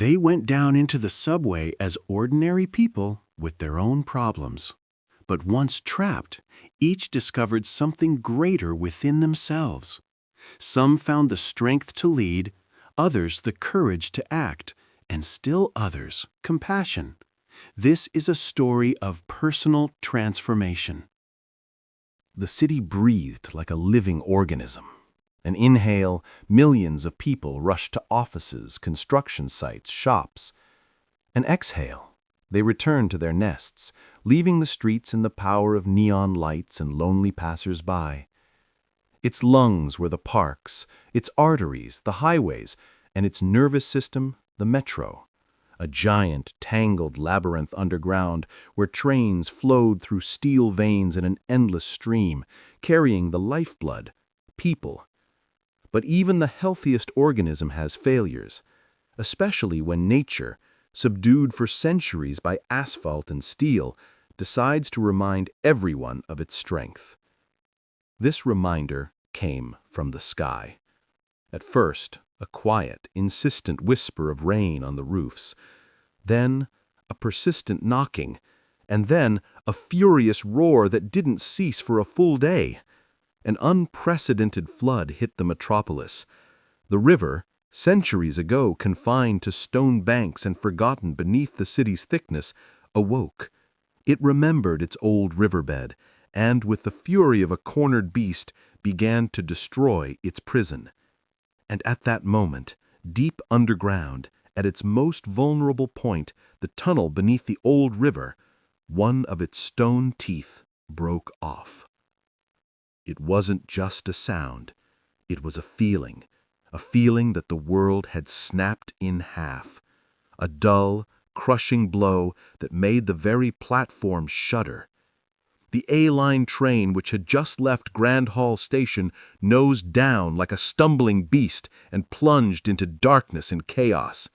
They went down into the subway as ordinary people with their own problems. But once trapped, each discovered something greater within themselves. Some found the strength to lead, others the courage to act, and still others compassion. This is a story of personal transformation. The city breathed like a living organism. An inhale, millions of people rushed to offices, construction sites, shops. An exhale, they returned to their nests, leaving the streets in the power of neon lights and lonely passers-by. Its lungs were the parks, its arteries, the highways, and its nervous system, the metro. A giant, tangled labyrinth underground where trains flowed through steel veins in an endless stream, carrying the lifeblood, people. But even the healthiest organism has failures, especially when nature, subdued for centuries by asphalt and steel, decides to remind everyone of its strength. This reminder came from the sky. At first, a quiet, insistent whisper of rain on the roofs, then a persistent knocking, and then a furious roar that didn't cease for a full day. An unprecedented flood hit the metropolis. The river, centuries ago confined to stone banks and forgotten beneath the city's thickness, awoke. It remembered its old riverbed, and with the fury of a cornered beast, began to destroy its prison. And at that moment, deep underground, at its most vulnerable point, the tunnel beneath the old river, one of its stone teeth broke off. It wasn't just a sound, it was a feeling that the world had snapped in half, a dull, crushing blow that made the very platform shudder. The A-line train, which had just left Grand Hall Station, nosed down like a stumbling beast and plunged into darkness and chaos.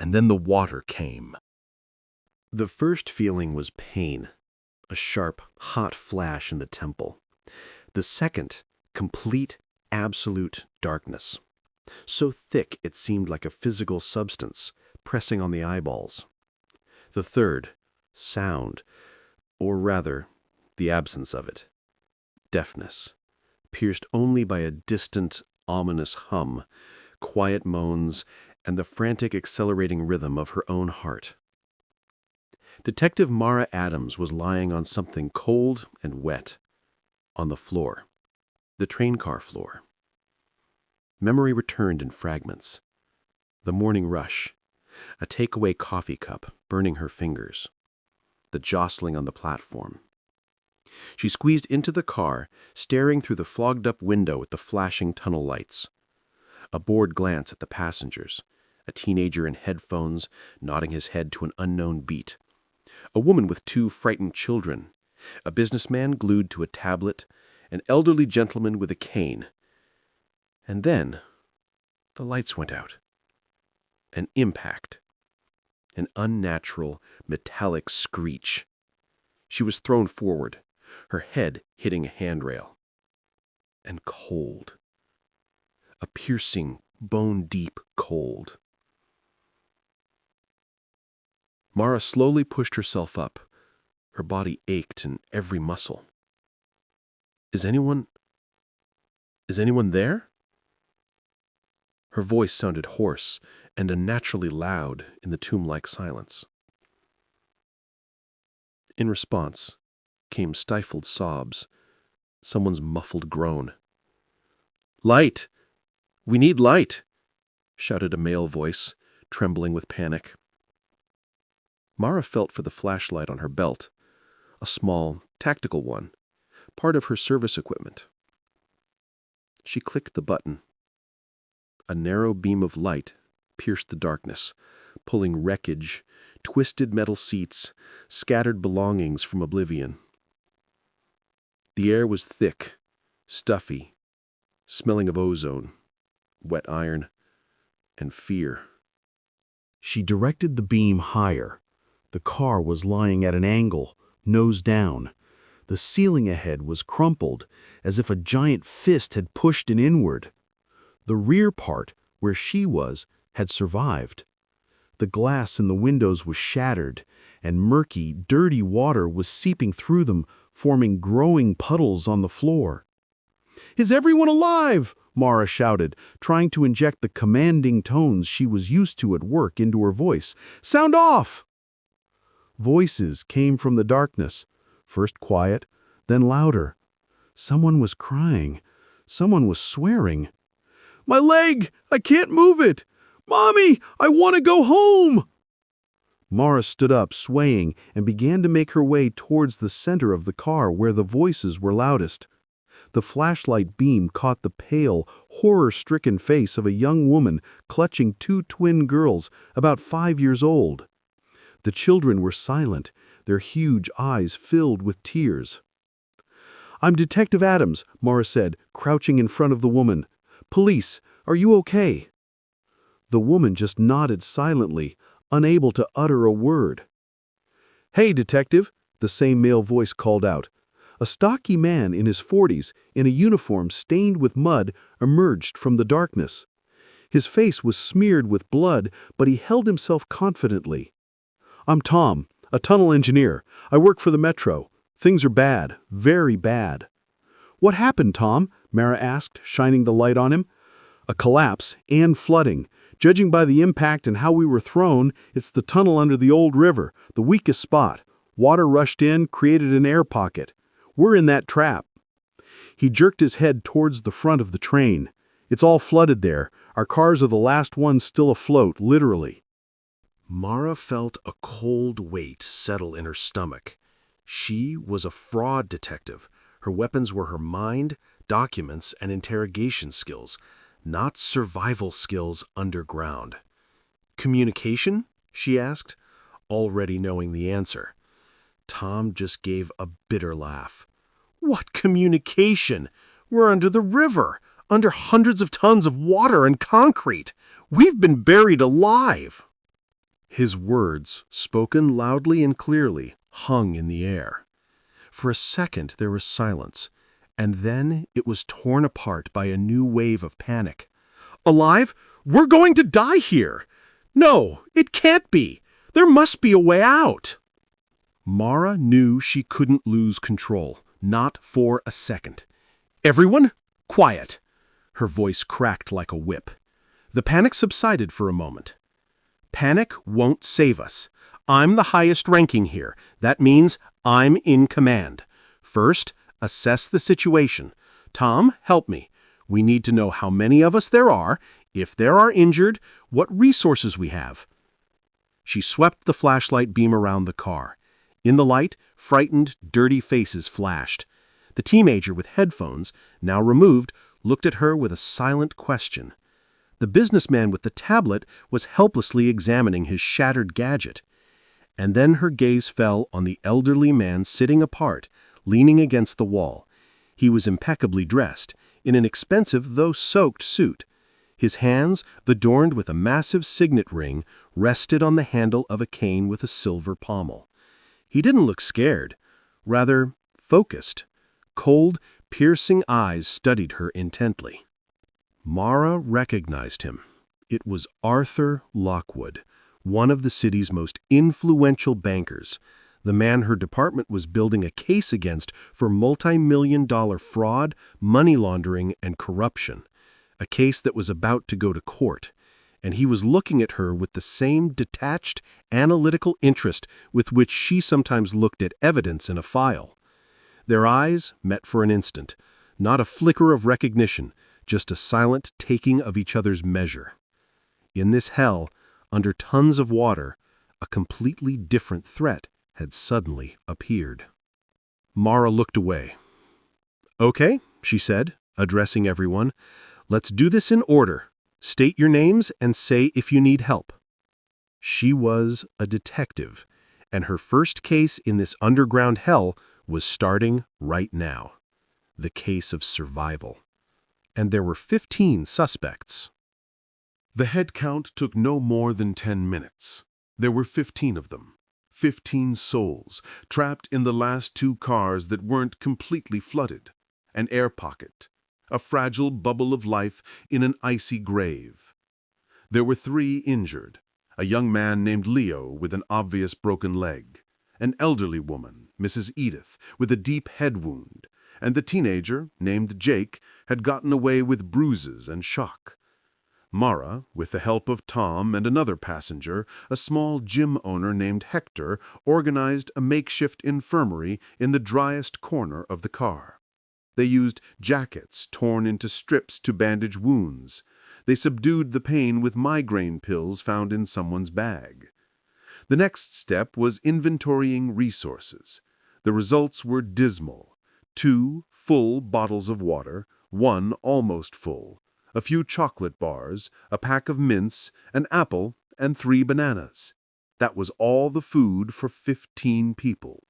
And then the water came. The first feeling was pain, a sharp, hot flash in the temple. The second, complete, absolute darkness. So thick it seemed like a physical substance, pressing on the eyeballs. The third, sound, or rather, the absence of it. Deafness, pierced only by a distant, ominous hum, quiet moans, and the frantic accelerating rhythm of her own heart. Detective Mara Adams was lying on something cold and wet, on the floor, the train car floor. Memory returned in fragments. The morning rush, a takeaway coffee cup burning her fingers, the jostling on the platform. She squeezed into the car, staring through the fogged-up window at the flashing tunnel lights. A bored glance at the passengers, a teenager in headphones nodding his head to an unknown beat, a woman with 2 frightened children, a businessman glued to a tablet, an elderly gentleman with a cane. And then the lights went out. An impact. An unnatural, metallic screech. She was thrown forward, her head hitting a handrail. And cold. A piercing, bone-deep cold. Mara slowly pushed herself up. Her body ached in every muscle. Is anyone there? Her voice sounded hoarse and unnaturally loud in the tomb-like silence. In response came stifled sobs, someone's muffled groan. "Light! We need light!" shouted a male voice, trembling with panic. Mara felt for the flashlight on her belt, a small, tactical one, part of her service equipment. She clicked the button. A narrow beam of light pierced the darkness, pulling wreckage, twisted metal seats, scattered belongings from oblivion. The air was thick, stuffy, smelling of ozone, wet iron, and fear. She directed the beam higher. The car was lying at an angle, nose down. The ceiling ahead was crumpled, as if a giant fist had pushed it inward. The rear part, where she was, had survived. The glass in the windows was shattered, and murky, dirty water was seeping through them, forming growing puddles on the floor. "Is everyone alive?" Mara shouted, trying to inject the commanding tones she was used to at work into her voice. "Sound off!" Voices came from the darkness, first quiet, then louder. Someone was crying. Someone was swearing. "My leg! I can't move it! Mommy, I want to go home!" Mara stood up, swaying, and began to make her way towards the center of the car where the voices were loudest. The flashlight beam caught the pale, horror-stricken face of a young woman clutching two twin girls about 5 years old. The children were silent, their huge eyes filled with tears. "I'm Detective Adams," Mara said, crouching in front of the woman. "Police, are you okay?" The woman just nodded silently, unable to utter a word. "Hey, detective," the same male voice called out. A stocky man in his 40s, in a uniform stained with mud, emerged from the darkness. His face was smeared with blood, but he held himself confidently. "I'm Tom, a tunnel engineer. I work for the Metro. Things are bad, very bad." "What happened, Tom?" Mara asked, shining the light on him. "A collapse and flooding. Judging by the impact and how we were thrown, it's the tunnel under the old river, the weakest spot. Water rushed in, created an air pocket. We're in that trap." He jerked his head towards the front of the train. "It's all flooded there. Our cars are the last ones still afloat, literally." Mara felt a cold weight settle in her stomach. She was a fraud detective. Her weapons were her mind, documents, and interrogation skills, not survival skills underground. "Communication?" she asked, already knowing the answer. Tom just gave a bitter laugh. "What communication? We're under the river, under hundreds of tons of water and concrete. We've been buried alive." His words, spoken loudly and clearly, hung in the air. For a second there was silence, and then it was torn apart by a new wave of panic. "Alive? We're going to die here! No, it can't be! There must be a way out!" Mara knew she couldn't lose control, not for a second. "Everyone, quiet!" Her voice cracked like a whip. The panic subsided for a moment. "Panic won't save us. I'm the highest ranking here. That means I'm in command. First, assess the situation. Tom, help me. We need to know how many of us there are, if there are injured, what resources we have." She swept the flashlight beam around the car. In the light, frightened, dirty faces flashed. The teenager with headphones, now removed, looked at her with a silent question. The businessman with the tablet was helplessly examining his shattered gadget. And then her gaze fell on the elderly man sitting apart, leaning against the wall. He was impeccably dressed, in an expensive though soaked suit. His hands, adorned with a massive signet ring, rested on the handle of a cane with a silver pommel. He didn't look scared, rather focused. Cold, piercing eyes studied her intently. Mara recognized him. It was Arthur Lockwood, one of the city's most influential bankers, the man her department was building a case against for multi-million-dollar fraud, money laundering, and corruption, a case that was about to go to court, and he was looking at her with the same detached, analytical interest with which she sometimes looked at evidence in a file. Their eyes met for an instant, not a flicker of recognition, just a silent taking of each other's measure. In this hell, under tons of water, a completely different threat had suddenly appeared. Mara looked away. "Okay," she said, addressing everyone. "Let's do this in order. State your names and say if you need help." She was a detective, and her first case in this underground hell was starting right now. The case of survival. And there were 15 suspects. The head count took no more than 10 minutes. There were 15 of them. 15 souls, trapped in the last 2 cars that weren't completely flooded. An air pocket. A fragile bubble of life in an icy grave. There were 3 injured. a young man named Leo with an obvious broken leg, an elderly woman, Mrs. Edith, with a deep head wound, and the teenager, named Jake, had gotten away with bruises and shock. Mara, with the help of Tom and another passenger, a small gym owner named Hector, organized a makeshift infirmary in the driest corner of the car. They used jackets torn into strips to bandage wounds. They subdued the pain with migraine pills found in someone's bag. The next step was inventorying resources. The results were dismal. 2 full bottles of water, 1 almost full, a few chocolate bars, a pack of mints, an apple, and 3 bananas. That was all the food for 15 people.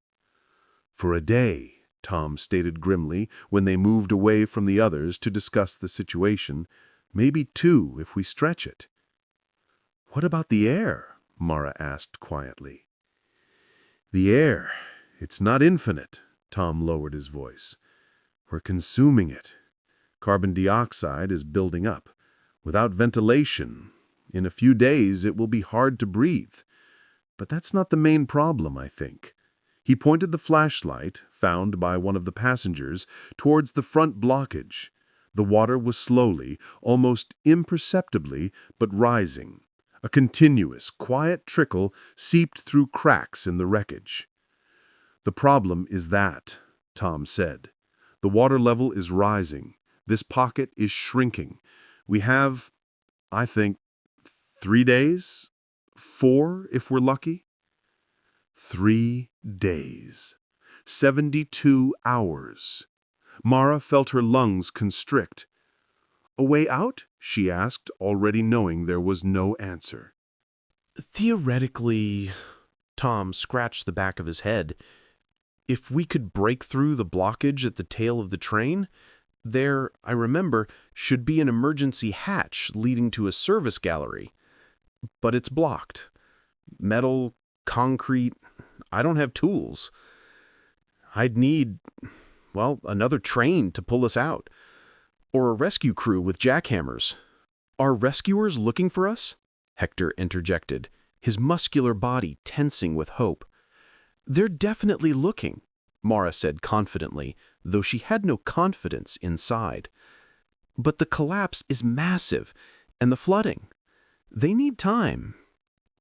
For a day, Tom stated grimly when they moved away from the others to discuss the situation. Maybe 2 if we stretch it. What about the air? Mara asked quietly. The air, it's not infinite, Tom lowered his voice. We're consuming it. Carbon dioxide is building up. Without ventilation, in a few days it will be hard to breathe. But that's not the main problem, I think. He pointed the flashlight, found by one of the passengers, towards the front blockage. The water was slowly, almost imperceptibly, but rising. A continuous, quiet trickle seeped through cracks in the wreckage. The problem is that, Tom said. The water level is rising. This pocket is shrinking. We have, I think, 3 days? 4 if we're lucky? 3 days. 72 hours. Mara felt her lungs constrict. A way out? She asked, already knowing there was no answer. Theoretically, Tom scratched the back of his head. If we could break through the blockage at the tail of the train, there, I remember, should be an emergency hatch leading to a service gallery. But it's blocked. Metal, concrete, I don't have tools. I'd need, well, another train to pull us out. Or a rescue crew with jackhammers. Are rescuers looking for us? Hector interjected, his muscular body tensing with hope. They're definitely looking, Mara said confidently, though she had no confidence inside. But the collapse is massive, and the flooding. They need time,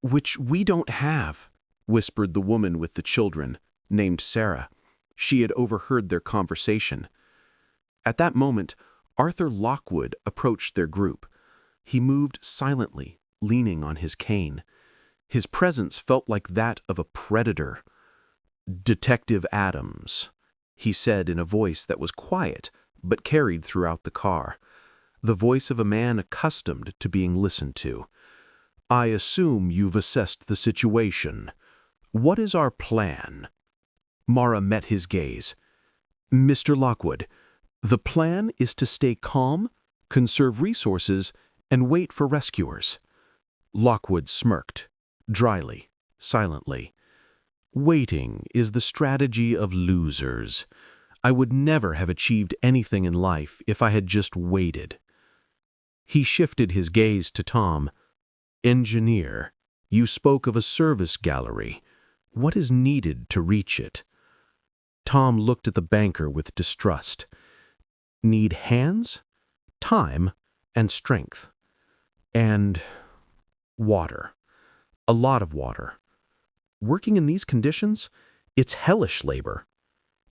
which we don't have, whispered the woman with the children, named Sarah. She had overheard their conversation. At that moment, Arthur Lockwood approached their group. He moved silently, leaning on his cane. His presence felt like that of a predator. "Detective Adams," he said in a voice that was quiet but carried throughout the car, the voice of a man accustomed to being listened to. "I assume you've assessed the situation. What is our plan?" Mara met his gaze. "Mr. Lockwood, the plan is to stay calm, conserve resources, and wait for rescuers." Lockwood smirked, dryly, silently. "Waiting is the strategy of losers. I would never have achieved anything in life if I had just waited." He shifted his gaze to Tom. "Engineer, you spoke of a service gallery. What is needed to reach it?" Tom looked at the banker with distrust. "Need hands, time, and strength. And water. A lot of water. Working in these conditions, it's hellish labor.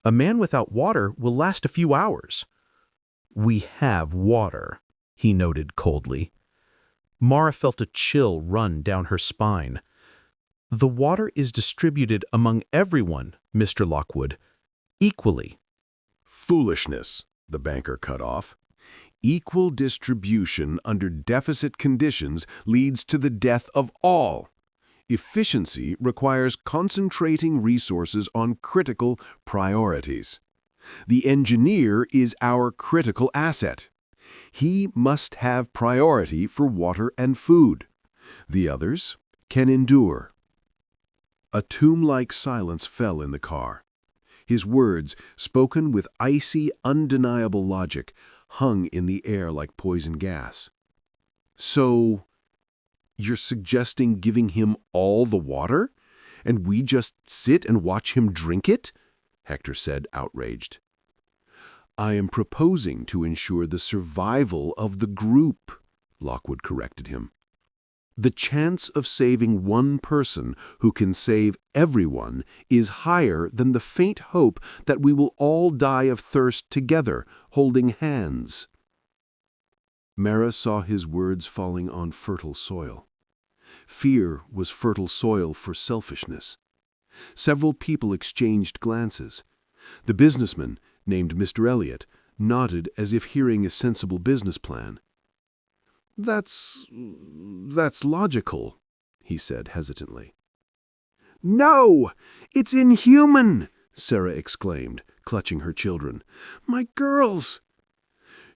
A man without water will last a few hours." "We have water," he noted coldly. Mara felt a chill run down her spine. "The water is distributed among everyone, Mr. Lockwood, equally." Foolishness, the banker cut off. Equal distribution under deficit conditions leads to the death of all. Efficiency requires concentrating resources on critical priorities. The engineer is our critical asset. He must have priority for water and food. The others can endure. A tomb-like silence fell in the car. His words, spoken with icy, undeniable logic, hung in the air like poison gas. "So, You're suggesting giving him all the water? And we just sit and watch him drink it? Hector said, outraged. I am proposing to ensure the survival of the group, Lockwood corrected him. The chance of saving one person who can save everyone is higher than the faint hope that we will all die of thirst together, holding hands. Mara saw his words falling on fertile soil. Fear was fertile soil for selfishness. Several people exchanged glances. The businessman, named Mr. Elliot, nodded as if hearing a sensible business plan. That's logical, he said hesitantly. No! It's inhuman! Sarah exclaimed, clutching her children. My girls!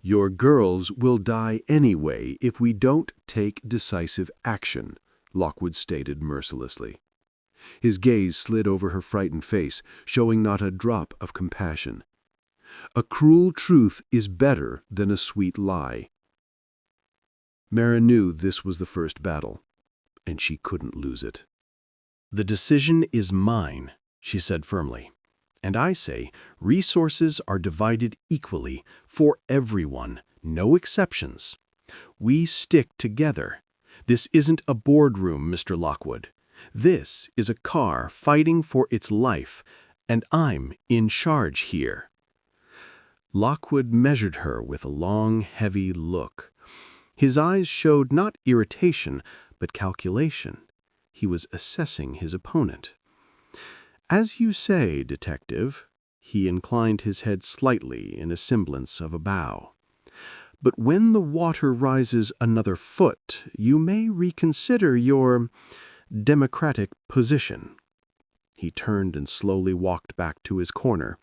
Your girls will die anyway if we don't take decisive action, Lockwood stated mercilessly. His gaze slid over her frightened face, showing not a drop of compassion. A cruel truth is better than a sweet lie. Mara knew this was the first battle, and she couldn't lose it. The decision is mine, she said firmly. And I say resources are divided equally for everyone, no exceptions. We stick together. This isn't a boardroom, Mr. Lockwood. This is a car fighting for its life, and I'm in charge here. Lockwood measured her with a long, heavy look. His eyes showed not irritation, but calculation. He was assessing his opponent. As you say, detective, he inclined his head slightly in a semblance of a bow. But when the water rises another foot, you may reconsider your democratic position. He turned and slowly walked back to his corner.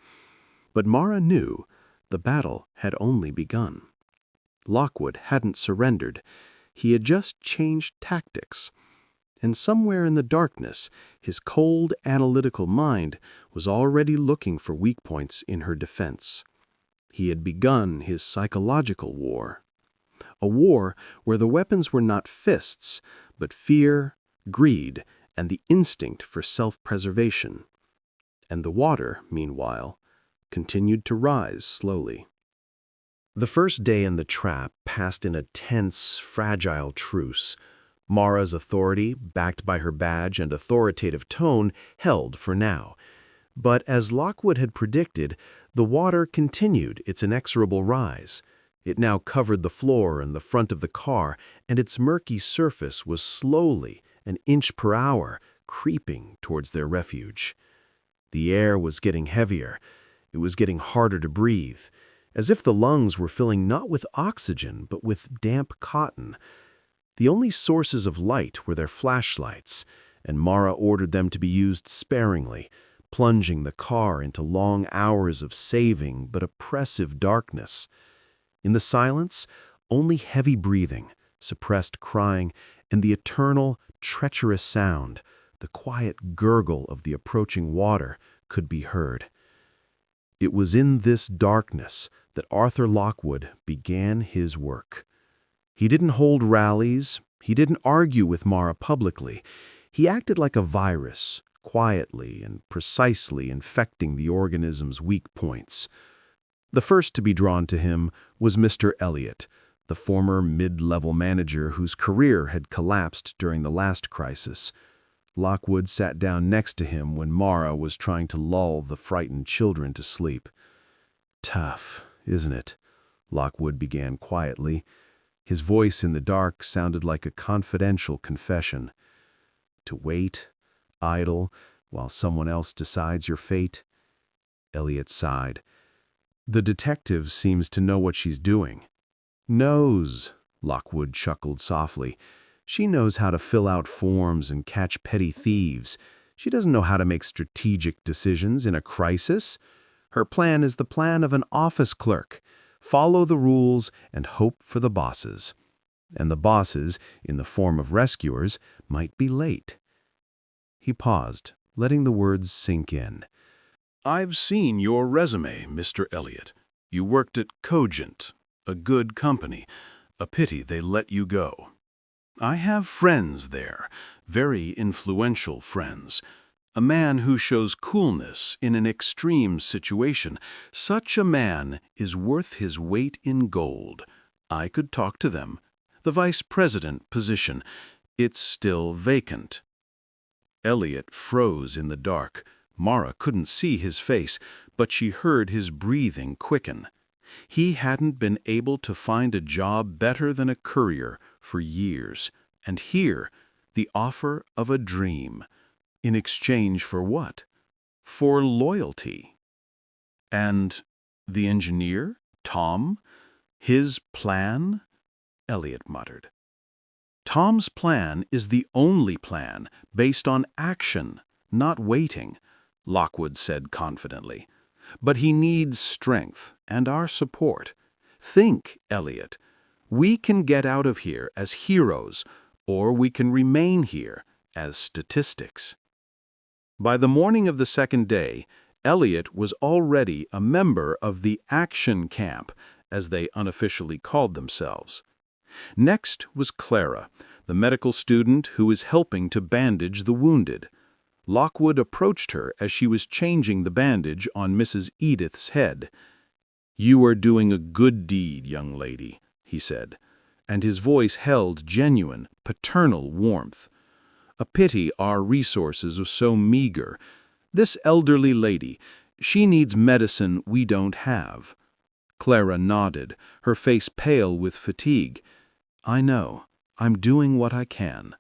But Mara knew the battle had only begun. Lockwood hadn't surrendered. He had just changed tactics. And somewhere in the darkness, his cold, analytical mind was already looking for weak points in her defense. He had begun his psychological war. A war where the weapons were not fists, but fear, greed, and the instinct for self-preservation. And the water, meanwhile, continued to rise slowly. The first day in the trap passed in a tense, fragile truce. Mara's authority, backed by her badge and authoritative tone, held for now. But as Lockwood had predicted, the water continued its inexorable rise. It now covered the floor and the front of the car, and its murky surface was slowly, an inch per hour, creeping towards their refuge. The air was getting heavier. It was getting harder to breathe, as if the lungs were filling not with oxygen, but with damp cotton. The only sources of light were their flashlights, and Mara ordered them to be used sparingly, plunging the car into long hours of saving but oppressive darkness. In the silence, only heavy breathing, suppressed crying, and the eternal, treacherous sound, the quiet gurgle of the approaching water, could be heard. It was in this darkness that Arthur Lockwood began his work. He didn't hold rallies. He didn't argue with Mara publicly. He acted like a virus, quietly and precisely infecting the organism's weak points. The first to be drawn to him was Mr. Elliot, the former mid-level manager whose career had collapsed during the last crisis. Lockwood sat down next to him when Mara was trying to lull the frightened children to sleep. "Tough, isn't it?" Lockwood began quietly. His voice in the dark sounded like a confidential confession. "To wait, idle, while someone else decides your fate?" Elliot sighed. "The detective seems to know what she's doing." "Knows," Lockwood chuckled softly. "She knows how to fill out forms and catch petty thieves. She doesn't know how to make strategic decisions in a crisis. Her plan is the plan of an office clerk. Follow the rules and hope for the bosses. And the bosses, in the form of rescuers, might be late." He paused, letting the words sink in. "I've seen your resume, Mr. Elliot. You worked at Cogent, a good company. A pity they let you go." I have friends there, very influential friends. A man who shows coolness in an extreme situation. Such a man is worth his weight in gold. I could talk to them. The vice president position, it's still vacant. Elliot froze in the dark. Mara couldn't see his face, but she heard his breathing quicken. He hadn't been able to find a job better than a courier for years. And here, the offer of a dream. In exchange for what? For loyalty. And the engineer, Tom? His plan? Elliot muttered. Tom's plan is the only plan based on action, not waiting, Lockwood said confidently. But he needs strength and our support. Think, Elliot. We can get out of here as heroes, or we can remain here as statistics. By the morning of the second day, Elliot was already a member of the Action Camp, as they unofficially called themselves. Next was Clara, the medical student who is helping to bandage the wounded. Lockwood approached her as she was changing the bandage on Mrs. Edith's head. "You are doing a good deed, young lady," he said, and his voice held genuine, paternal warmth. "A pity our resources are so meager. This elderly lady, she needs medicine we don't have." Clara nodded, her face pale with fatigue. "I know. I'm doing what I can."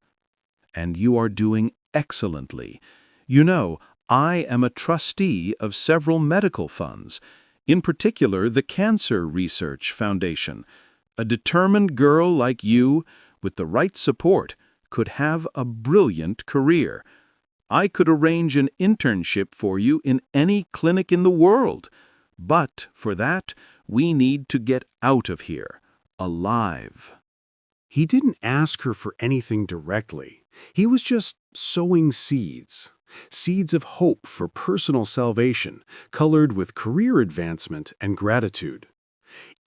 "And you are doing excellently. You know, I am a trustee of several medical funds, in particular the Cancer Research Foundation. A determined girl like you, with the right support, could have a brilliant career. I could arrange an internship for you in any clinic in the world. But for that, we need to get out of here, alive." He didn't ask her for anything directly. He was just sowing seeds. Seeds of hope for personal salvation, colored with career advancement and gratitude.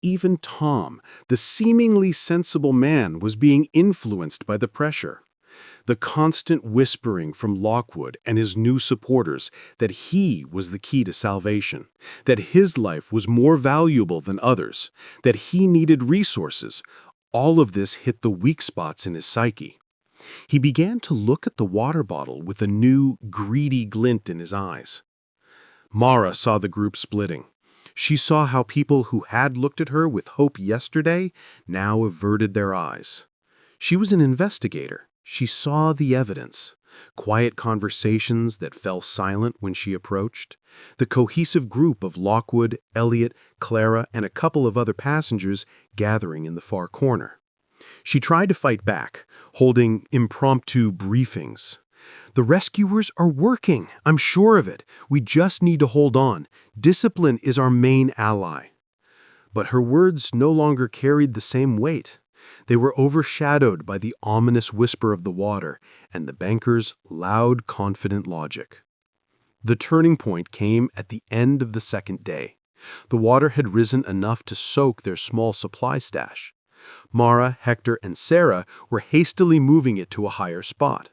Even Tom, the seemingly sensible man, was being influenced by the pressure. The constant whispering from Lockwood and his new supporters that he was the key to salvation, that his life was more valuable than others, that he needed resources. All of this hit the weak spots in his psyche. He began to look at the water bottle with a new, greedy glint in his eyes. Mara saw the group splitting. She saw how people who had looked at her with hope yesterday now averted their eyes. She was an investigator. She saw the evidence. Quiet conversations that fell silent when she approached. The cohesive group of Lockwood, Elliot, Clara, and a couple of other passengers gathering in the far corner. She tried to fight back, holding impromptu briefings. "The rescuers are working, I'm sure of it. We just need to hold on. Discipline is our main ally." But her words no longer carried the same weight. They were overshadowed by the ominous whisper of the water and the banker's loud, confident logic. The turning point came at the end of the second day. The water had risen enough to soak their small supply stash. Mara, Hector, and Sarah were hastily moving it to a higher spot.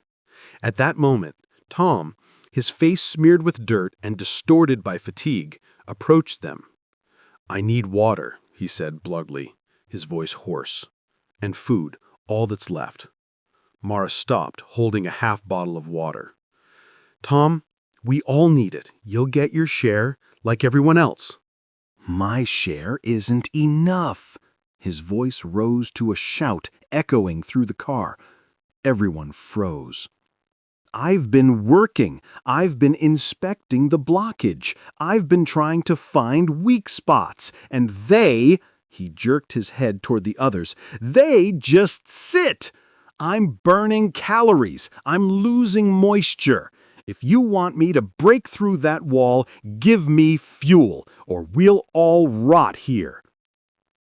At that moment, Tom, his face smeared with dirt and distorted by fatigue, approached them. "I need water," he said bluntly, his voice hoarse. "And food, all that's left." Mara stopped, holding a half bottle of water. "Tom, we all need it. You'll get your share, like everyone else." "My share isn't enough." His voice rose to a shout, echoing through the car. Everyone froze. "I've been working. I've been inspecting the blockage. I've been trying to find weak spots. And they," he jerked his head toward the others, "they just sit. I'm burning calories. I'm losing moisture. If you want me to break through that wall, give me fuel, or we'll all rot here."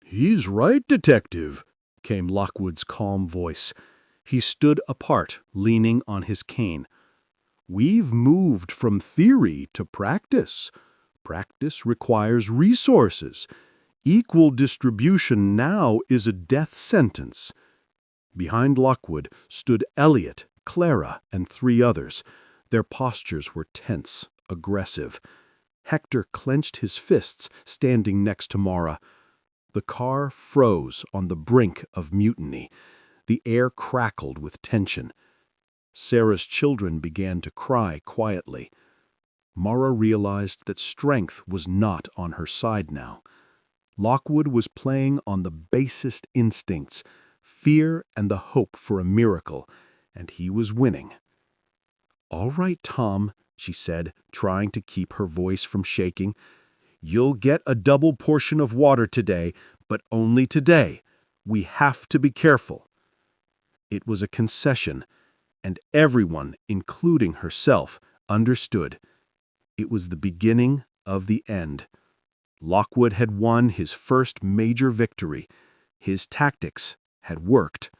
"He's right, Detective," came Lockwood's calm voice. He stood apart, leaning on his cane. "We've moved from theory to practice. Practice requires resources. Equal distribution now is a death sentence. Behind Lockwood stood Elliot, Clara, and 3 others. Their postures were tense, aggressive. Hector clenched his fists, standing next to Mara. The car froze on the brink of mutiny. The air crackled with tension. Sarah's children began to cry quietly. Mara realized that strength was not on her side now. Lockwood was playing on the basest instincts, fear and the hope for a miracle, and he was winning. "All right, Tom," she said, trying to keep her voice from shaking. "You'll get a double portion of water today, but only today. We have to be careful." It was a concession, and everyone, including herself, understood. It was the beginning of the end. Lockwood had won his first major victory. His tactics had worked.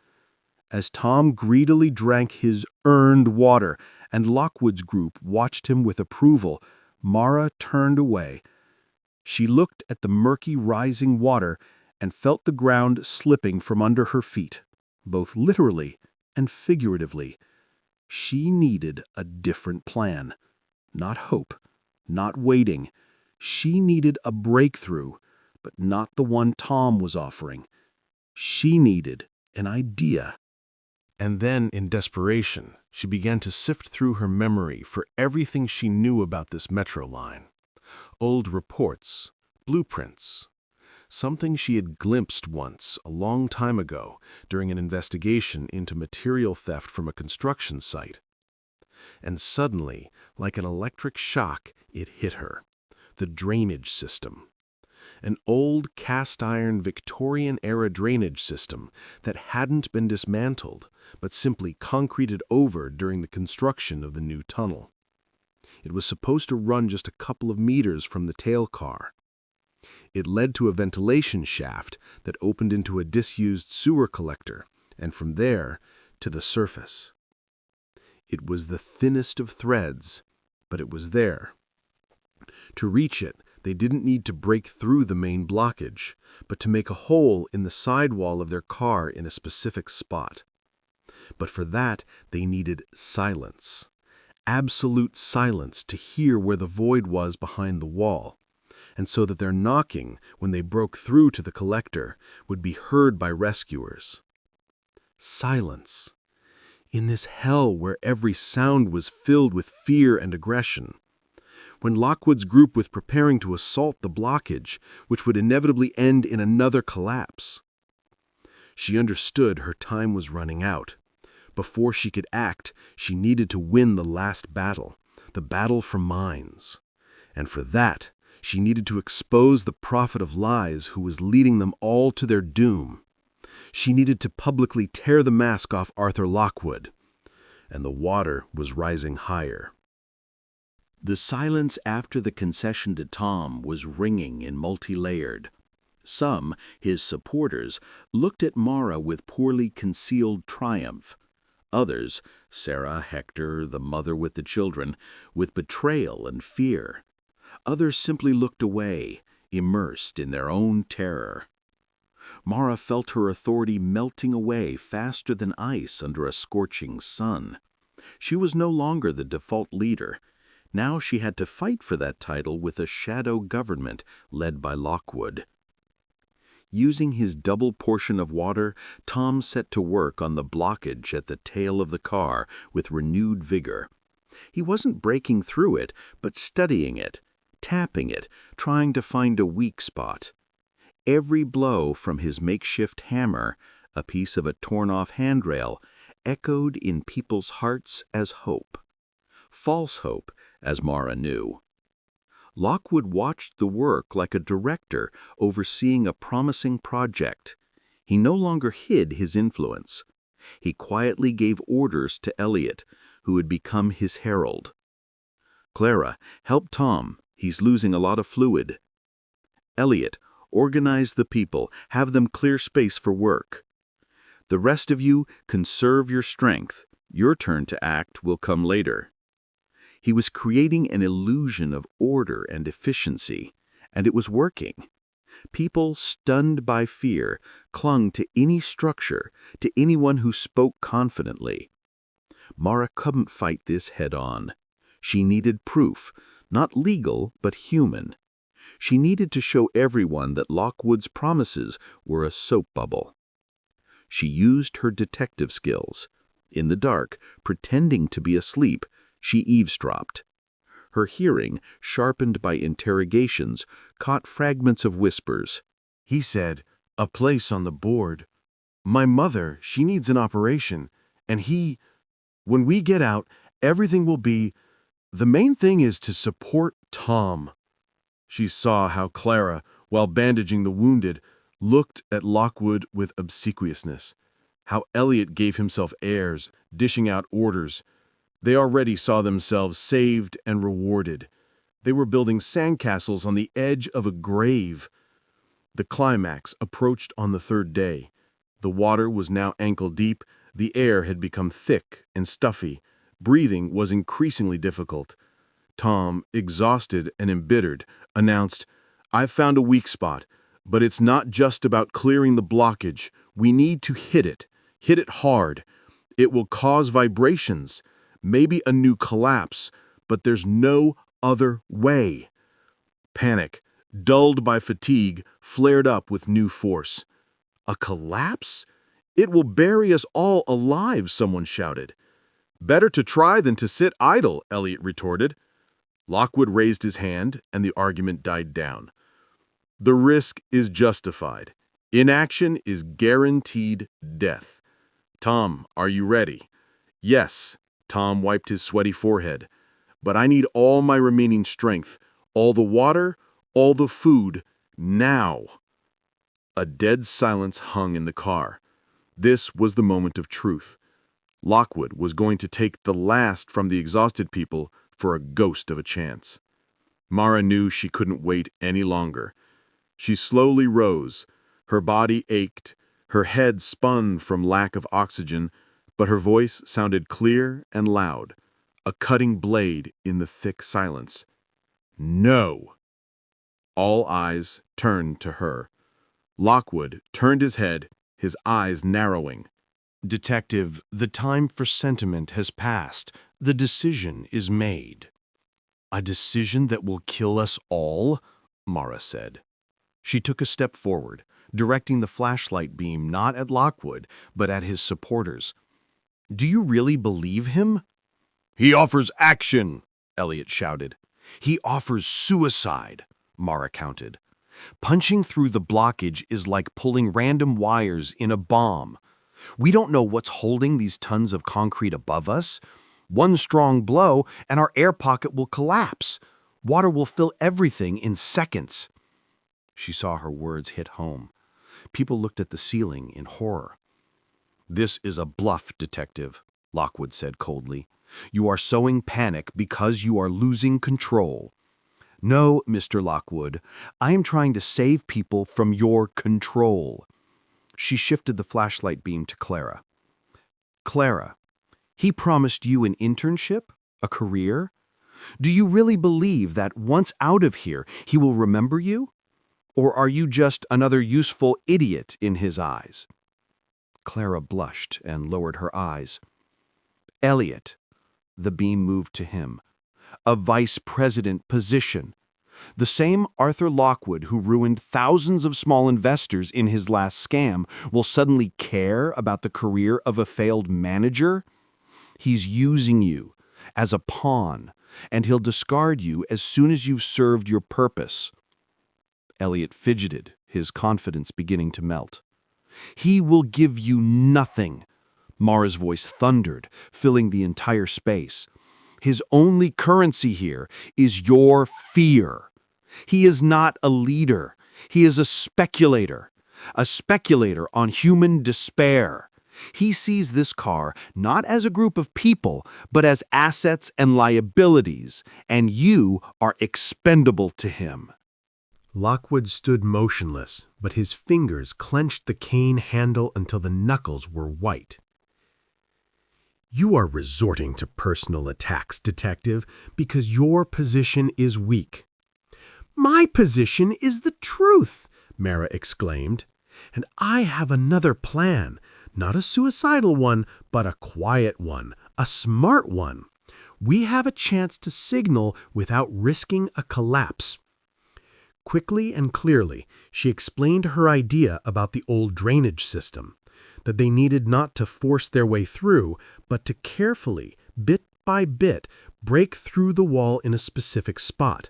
As Tom greedily drank his earned water and Lockwood's group watched him with approval, Mara turned away. She looked at the murky rising water and felt the ground slipping from under her feet, both literally and figuratively. She needed a different plan. Not hope, not waiting. She needed a breakthrough, but not the one Tom was offering. She needed an idea. And then, in desperation, she began to sift through her memory for everything she knew about this metro line. Old reports, blueprints, something she had glimpsed once, a long time ago, during an investigation into material theft from a construction site. And suddenly, like an electric shock, it hit her. The drainage system. An old cast-iron Victorian-era drainage system that hadn't been dismantled, but simply concreted over during the construction of the new tunnel. It was supposed to run just a couple of meters from the tail car. It led to a ventilation shaft that opened into a disused sewer collector, and from there to the surface. It was the thinnest of threads, but it was there. To reach it, they didn't need to break through the main blockage, but to make a hole in the sidewall of their car in a specific spot. But for that, they needed silence. Absolute silence to hear where the void was behind the wall, and so that their knocking, when they broke through to the collector, would be heard by rescuers. Silence. In this hell where every sound was filled with fear and aggression. When Lockwood's group was preparing to assault the blockage, which would inevitably end in another collapse. She understood her time was running out. Before she could act, she needed to win the last battle, the battle for minds. And for that, she needed to expose the prophet of lies who was leading them all to their doom. She needed to publicly tear the mask off Arthur Lockwood. And the water was rising higher. The silence after the concession to Tom was ringing and multi-layered. Some, his supporters, looked at Mara with poorly concealed triumph. Others, Sarah, Hector, the mother with the children, with betrayal and fear. Others simply looked away, immersed in their own terror. Mara felt her authority melting away faster than ice under a scorching sun. She was no longer the default leader. Now she had to fight for that title with a shadow government led by Lockwood. Using his double portion of water, Tom set to work on the blockage at the tail of the car with renewed vigor. He wasn't breaking through it, but studying it, tapping it, trying to find a weak spot. Every blow from his makeshift hammer, a piece of a torn-off handrail, echoed in people's hearts as hope. False hope, as Mara knew. Lockwood watched the work like a director overseeing a promising project. He no longer hid his influence. He quietly gave orders to Elliot, who had become his herald. "Clara, help Tom. He's losing a lot of fluid." "Elliot, organize the people. Have them clear space for work. The rest of you, conserve your strength. Your turn to act will come later." He was creating an illusion of order and efficiency, and it was working. People, stunned by fear, clung to any structure, to anyone who spoke confidently. Mara couldn't fight this head-on. She needed proof, not legal, but human. She needed to show everyone that Lockwood's promises were a soap bubble. She used her detective skills. In the dark, pretending to be asleep, she eavesdropped. Her hearing, sharpened by interrogations, caught fragments of whispers. He said, "A place on the board. My mother, she needs an operation. And when we get out, everything will be. The main thing is to support Tom." She saw how Clara, while bandaging the wounded, looked at Lockwood with obsequiousness. How Elliot gave himself airs, dishing out orders. They already saw themselves saved and rewarded. They were building sandcastles on the edge of a grave. The climax approached on the third day. The water was now ankle-deep, the air had become thick and stuffy. Breathing was increasingly difficult. Tom, exhausted and embittered, announced, "I've found a weak spot, but it's not just about clearing the blockage. We need to hit it hard. It will cause vibrations, maybe a new collapse, but there's no other way." Panic, dulled by fatigue, flared up with new force. "A collapse? It will bury us all alive," someone shouted. "Better to try than to sit idle," Elliot retorted. Lockwood raised his hand, and the argument died down. "The risk is justified. Inaction is guaranteed death. Tom, are you ready?" "Yes." Tom wiped his sweaty forehead. "But I need all my remaining strength, all the water, all the food, now." A dead silence hung in the car. This was the moment of truth. Lockwood was going to take the last from the exhausted people for a ghost of a chance. Mara knew she couldn't wait any longer. She slowly rose. Her body ached, her head spun from lack of oxygen, but her voice sounded clear and loud, a cutting blade in the thick silence. "No!" All eyes turned to her. Lockwood turned his head, his eyes narrowing. "Detective, the time for sentiment has passed. The decision is made." "A decision that will kill us all?" Mara said. She took a step forward, directing the flashlight beam not at Lockwood, but at his supporters. "Do you really believe him?" "He offers action," Elliot shouted. "He offers suicide," Mara countered. "Punching through the blockage is like pulling random wires in a bomb. We don't know what's holding these tons of concrete above us. One strong blow and our air pocket will collapse. Water will fill everything in seconds." She saw her words hit home. People looked at the ceiling in horror. "This is a bluff, Detective," Lockwood said coldly. "You are sowing panic because you are losing control." "No, Mr. Lockwood, I am trying to save people from your control." She shifted the flashlight beam to Clara. "Clara, he promised you an internship, a career? Do you really believe that once out of here, he will remember you? Or are you just another useful idiot in his eyes?" Clara blushed and lowered her eyes. "Elliot," the beam moved to him, "a vice president position. The same Arthur Lockwood who ruined thousands of small investors in his last scam will suddenly care about the career of a failed manager? He's using you as a pawn, and he'll discard you as soon as you've served your purpose." Elliot fidgeted, his confidence beginning to melt. "He will give you nothing," Mara's voice thundered, filling the entire space. "His only currency here is your fear. He is not a leader. He is a speculator on human despair. He sees this car not as a group of people, but as assets and liabilities, and you are expendable to him." Lockwood stood motionless, but his fingers clenched the cane handle until the knuckles were white. "You are resorting to personal attacks, Detective, because your position is weak." "My position is the truth. Mara exclaimed. "And I have another plan. Not a suicidal one, but a quiet one, a smart one. We have a chance to signal without risking a collapse." Quickly and clearly, she explained her idea about the old drainage system, that they needed not to force their way through, but to carefully, bit by bit, break through the wall in a specific spot.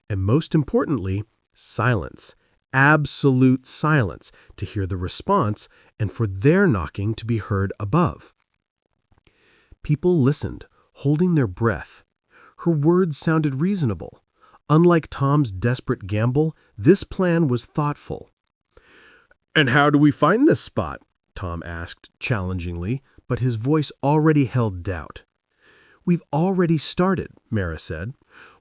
And most importantly, silence. Absolute silence to hear the response and for their knocking to be heard above. People listened, holding their breath. Her words sounded reasonable. Unlike Tom's desperate gamble, this plan was thoughtful. "And how do we find this spot?" Tom asked challengingly, but his voice already held doubt. "We've already started," Mara said.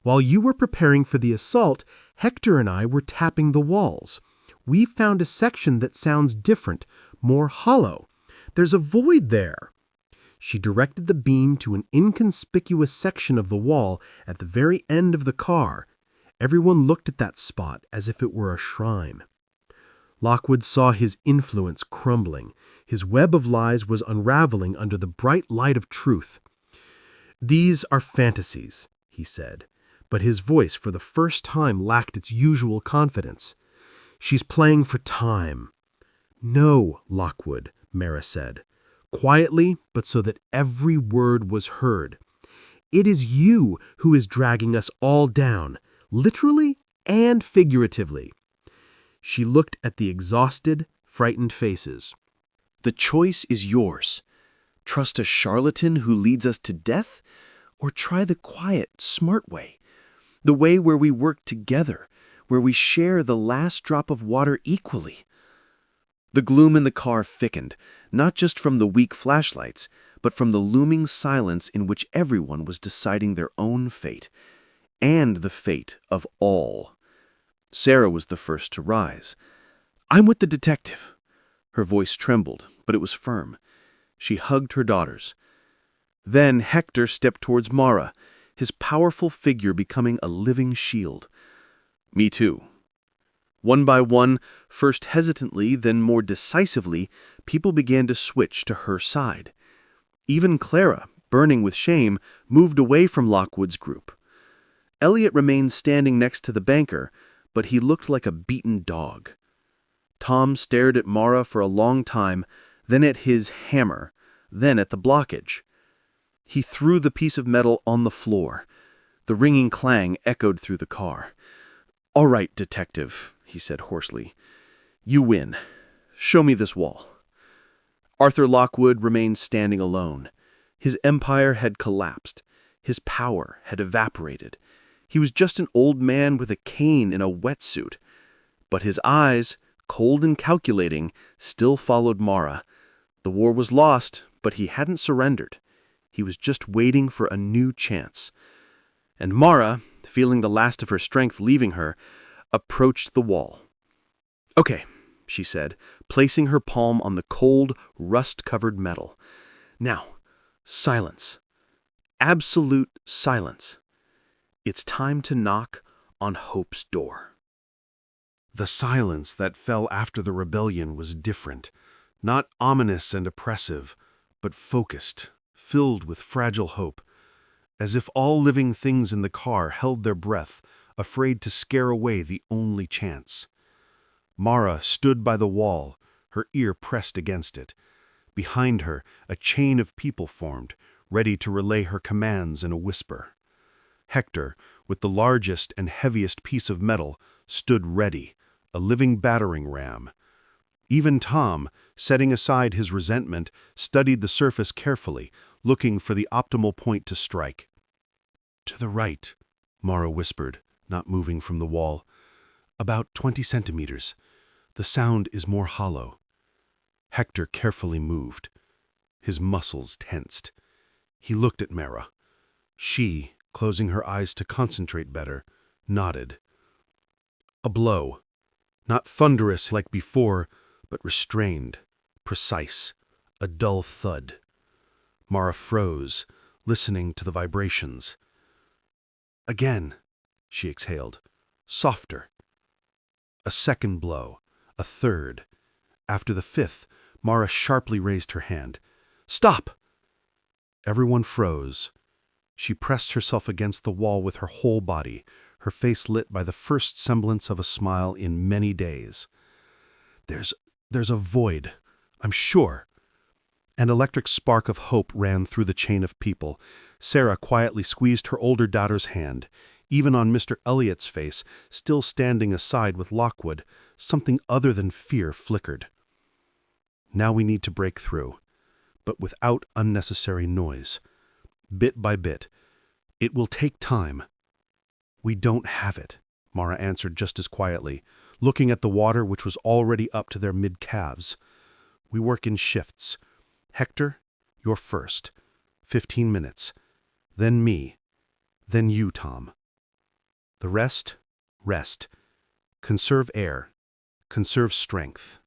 "While you were preparing for the assault, Hector and I were tapping the walls. We found a section that sounds different, more hollow. There's a void there." She directed the beam to an inconspicuous section of the wall at the very end of the car. Everyone looked at that spot as if it were a shrine. Lockwood saw his influence crumbling. His web of lies was unraveling under the bright light of truth. "These are fantasies," he said, but his voice for the first time lacked its usual confidence. "She's playing for time." "No, Lockwood," Mara said, quietly but so that every word was heard. "It is you who is dragging us all down, literally and figuratively." She looked at the exhausted, frightened faces. The choice is yours. Trust a charlatan who leads us to death, or try the quiet, smart way. The way where we work together, where we share the last drop of water equally. The gloom in the car thickened, not just from the weak flashlights, but from the looming silence in which everyone was deciding their own fate, and the fate of all. Sarah was the first to rise. "I'm with the detective." Her voice trembled, but it was firm. She hugged her daughters. Then Hector stepped towards Mara, his powerful figure becoming a living shield. "Me too." One by one, first hesitantly, then more decisively, people began to switch to her side. Even Clara, burning with shame, moved away from Lockwood's group. Elliot remained standing next to the banker, but he looked like a beaten dog. Tom stared at Mara for a long time, then at his hammer, then at the blockage. He threw the piece of metal on the floor. The ringing clang echoed through the car. "All right, detective," he said hoarsely. "You win. Show me this wall." Arthur Lockwood remained standing alone. His empire had collapsed. His power had evaporated. He was just an old man with a cane in a wetsuit. But his eyes, cold and calculating, still followed Mara. The war was lost, but he hadn't surrendered. He was just waiting for a new chance. And Mara, feeling the last of her strength leaving her, approached the wall. "Okay," she said, placing her palm on the cold, rust-covered metal. "Now, silence. Absolute silence. It's time to knock on hope's door." The silence that fell after the rebellion was different, not ominous and oppressive, but focused, filled with fragile hope, as if all living things in the car held their breath, afraid to scare away the only chance. Mara stood by the wall, her ear pressed against it. Behind her, a chain of people formed, ready to relay her commands in a whisper. Hector, with the largest and heaviest piece of metal, stood ready, a living battering ram. Even Tom, setting aside his resentment, studied the surface carefully, looking for the optimal point to strike. "To the right," Mara whispered, not moving from the wall. "About 20 centimeters. The sound is more hollow." Hector carefully moved. His muscles tensed. He looked at Mara. She, closing her eyes to concentrate better, nodded. A blow. Not thunderous like before, but restrained, precise, a dull thud. Mara froze, listening to the vibrations. "Again," she exhaled, "softer." A second blow, A third. After the fifth, Mara sharply raised her hand. "Stop!" Everyone froze. She pressed herself against the wall with her whole body, her face lit by the first semblance of a smile in many days. There's a void, I'm sure." An electric spark of hope ran through the chain of people. Sarah quietly squeezed her older daughter's hand. Even on Mr. Elliott's face, still standing aside with Lockwood, something other than fear flickered. "Now we need to break through, but without unnecessary noise. Bit by bit. It will take time." "We don't have it," Mara answered just as quietly, looking at the water which was already up to their mid-calves. "We work in shifts. Hector, you're first. 15 minutes. Then me. Then you, Tom. The rest, rest. Conserve air. Conserve strength."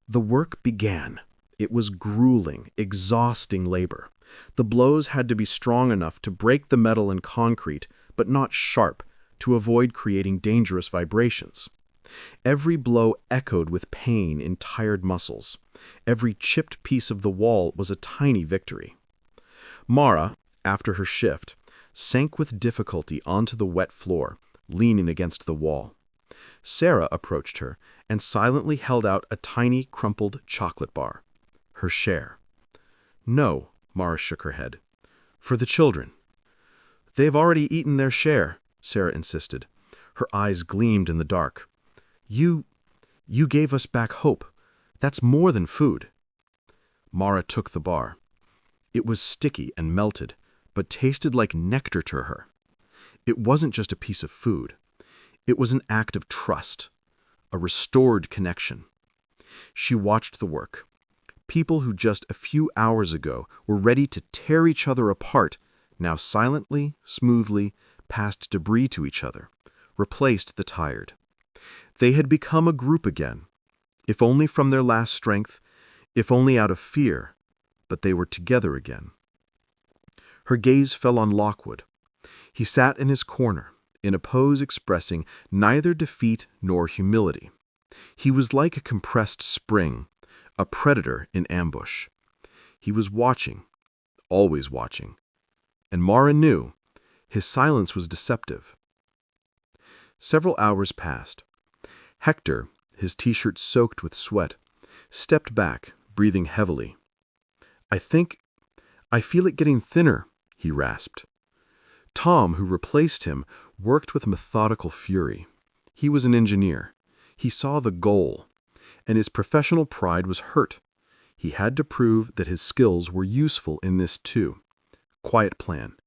The work began. It was grueling, exhausting labor. The blows had to be strong enough to break the metal and concrete, but not sharp, to avoid creating dangerous vibrations. Every blow echoed with pain in tired muscles. Every chipped piece of the wall was a tiny victory. Mara, after her shift, sank with difficulty onto the wet floor, leaning against the wall. Sarah approached her and silently held out a tiny, crumpled chocolate bar. Her share. "No," Mara shook her head. "For the children." "They've already eaten their share," Sarah insisted. Her eyes gleamed in the dark. You gave us back hope. That's more than food." Mara took the bar. It was sticky and melted, but tasted like nectar to her. It wasn't just a piece of food. It was an act of trust, a restored connection. She watched the work. People who just a few hours ago were ready to tear each other apart, now silently, smoothly, passed debris to each other, replaced the tired. They had become a group again, if only from their last strength, if only out of fear, but they were together again. Her gaze fell on Lockwood. He sat in his corner, in a pose expressing neither defeat nor humility. He was like a compressed spring, a predator in ambush. He was watching, always watching, and Mara knew his silence was deceptive. Several hours passed. Hector, his t-shirt soaked with sweat, stepped back, breathing heavily. I feel it getting thinner," he rasped. Tom, who replaced him, worked with methodical fury. He was an engineer. He saw the goal, and his professional pride was hurt. He had to prove that his skills were useful in this too. Quiet plan.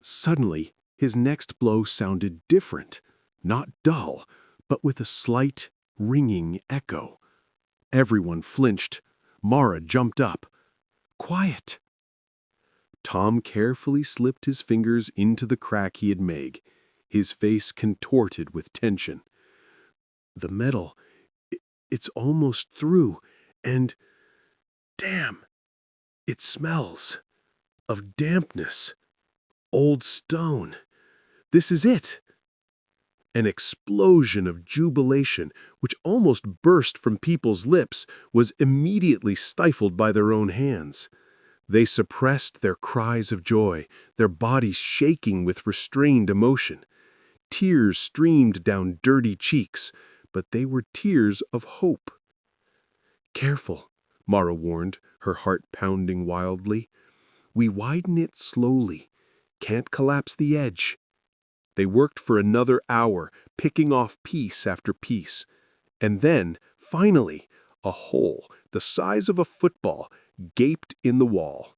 Suddenly, his next blow sounded different, not dull, but with a slight, ringing echo. Everyone flinched. Mara jumped up. "Quiet!" Tom carefully slipped his fingers into the crack he had made, his face contorted with tension. "The metal, it's almost through, and damn, it smells of dampness. Old stone. This is it." An explosion of jubilation, which almost burst from people's lips, was immediately stifled by their own hands. They suppressed their cries of joy, their bodies shaking with restrained emotion. Tears streamed down dirty cheeks, but they were tears of hope. "Careful," Mara warned, her heart pounding wildly. "We widen it slowly. Can't collapse the edge." They worked for another hour, picking off piece after piece. And then, finally, a hole the size of a football gaped in the wall.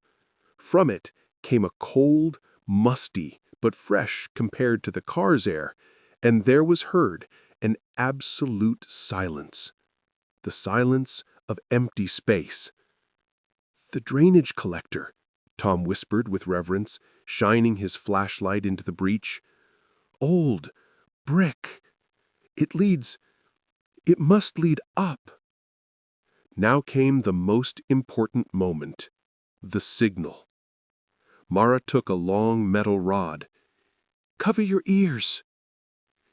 From it came a cold, musty, but fresh compared to the car's air, and there was heard an absolute silence. The silence of empty space. "The drainage collector," Tom whispered with reverence, shining his flashlight into the breach. "Old brick. It must lead up." Now came the most important moment, the signal. Mara took a long metal rod. "Cover your ears."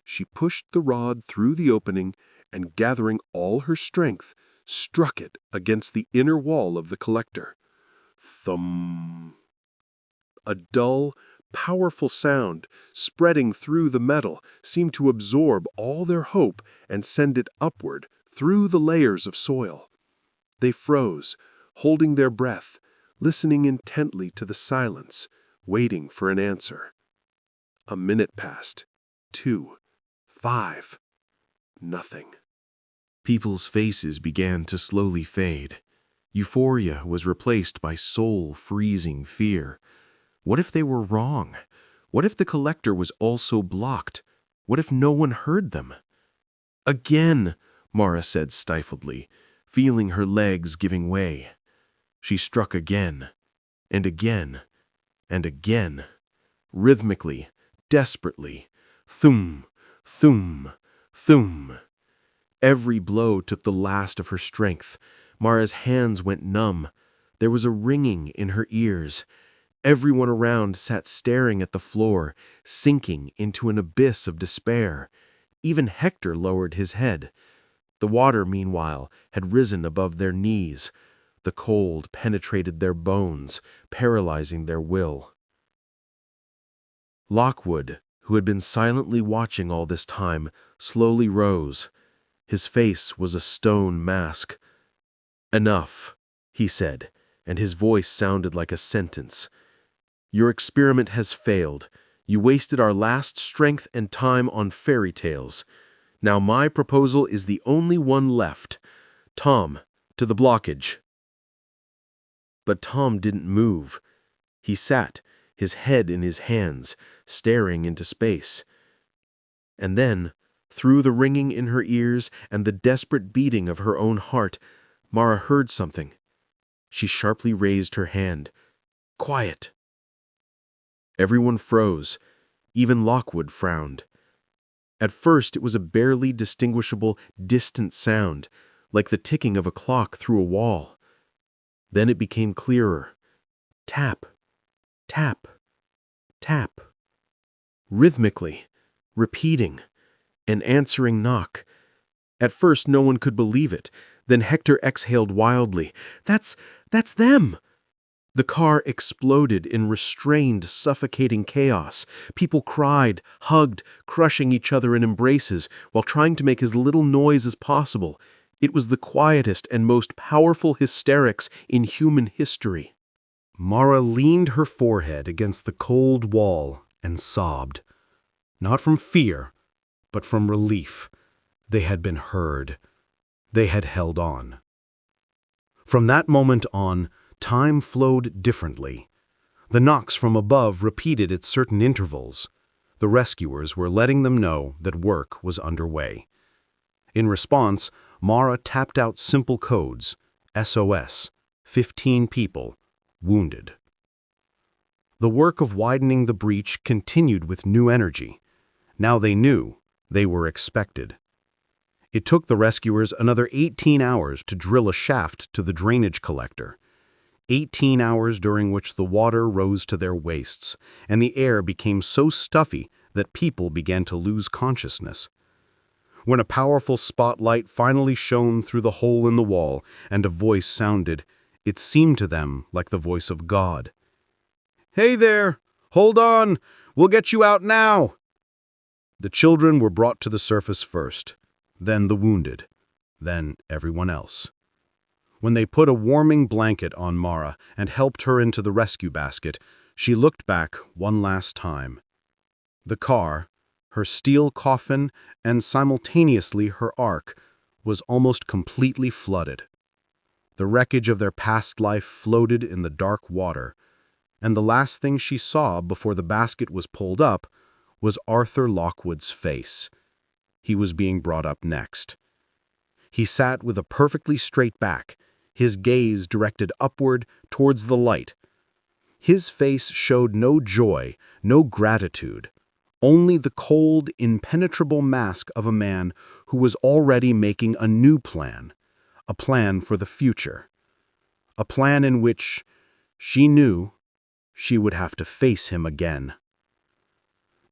She pushed the rod through the opening, and gathering all her strength, struck it against the inner wall of the collector. Thump! A dull, powerful sound, spreading through the metal, seemed to absorb all their hope and send it upward through the layers of soil. They froze, holding their breath, listening intently to the silence, waiting for an answer. A minute passed. 2. 5. Nothing. People's faces began to slowly fade. Euphoria was replaced by soul-freezing fear. What if they were wrong? What if the collector was also blocked? What if no one heard them? Again, Mara said stifledly, feeling her legs giving way. She struck again, and again, and again, rhythmically, desperately. Thum, thum, thum. Every blow took the last of her strength. Mara's hands went numb. There was a ringing in her ears. Everyone around sat staring at the floor, sinking into an abyss of despair. Even Hector lowered his head. The water, meanwhile, had risen above their knees. The cold penetrated their bones, paralyzing their will. Lockwood, who had been silently watching all this time, slowly rose. His face was a stone mask. "Enough," he said, and his voice sounded like a sentence. "Your experiment has failed. You wasted our last strength and time on fairy tales. Now my proposal is the only one left. Tom, to the blockage." But Tom didn't move. He sat, his head in his hands, staring into space. And then, through the ringing in her ears and the desperate beating of her own heart, Mara heard something. She sharply raised her hand. "Quiet!" Everyone froze. Even Lockwood frowned. At first it was a barely distinguishable, distant sound, like the ticking of a clock through a wall. Then it became clearer. Tap, tap, tap. Rhythmically, repeating, an answering knock. At first no one could believe it. Then Hector exhaled wildly. That's them! The car exploded in restrained, suffocating chaos. People cried, hugged, crushing each other in embraces, while trying to make as little noise as possible. It was the quietest and most powerful hysterics in human history. Mara leaned her forehead against the cold wall and sobbed. Not from fear, but from relief. They had been heard. They had held on. From that moment on, time flowed differently. The knocks from above repeated at certain intervals. The rescuers were letting them know that work was underway. In response, Mara tapped out simple codes. SOS, 15 people, wounded. The work of widening the breach continued with new energy. Now they knew, they were expected. It took the rescuers another 18 hours to drill a shaft to the drainage collector. 18 hours during which the water rose to their waists, and the air became so stuffy that people began to lose consciousness. When a powerful spotlight finally shone through the hole in the wall and a voice sounded, it seemed to them like the voice of God. "Hey there! Hold on! We'll get you out now!" The children were brought to the surface first, then the wounded, then everyone else. When they put a warming blanket on Mara and helped her into the rescue basket, she looked back one last time. The car, her steel coffin, and simultaneously her ark, was almost completely flooded. The wreckage of their past life floated in the dark water, and the last thing she saw before the basket was pulled up was Arthur Lockwood's face. He was being brought up next. He sat with a perfectly straight back, his gaze directed upward towards the light. His face showed no joy, no gratitude, only the cold, impenetrable mask of a man who was already making a new plan, a plan for the future, a plan in which she knew she would have to face him again.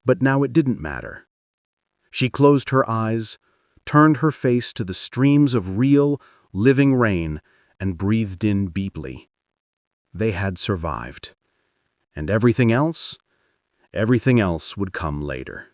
But now it didn't matter. She closed her eyes, turned her face to the streams of real, living rain and breathed in deeply. They had survived. And everything else would come later.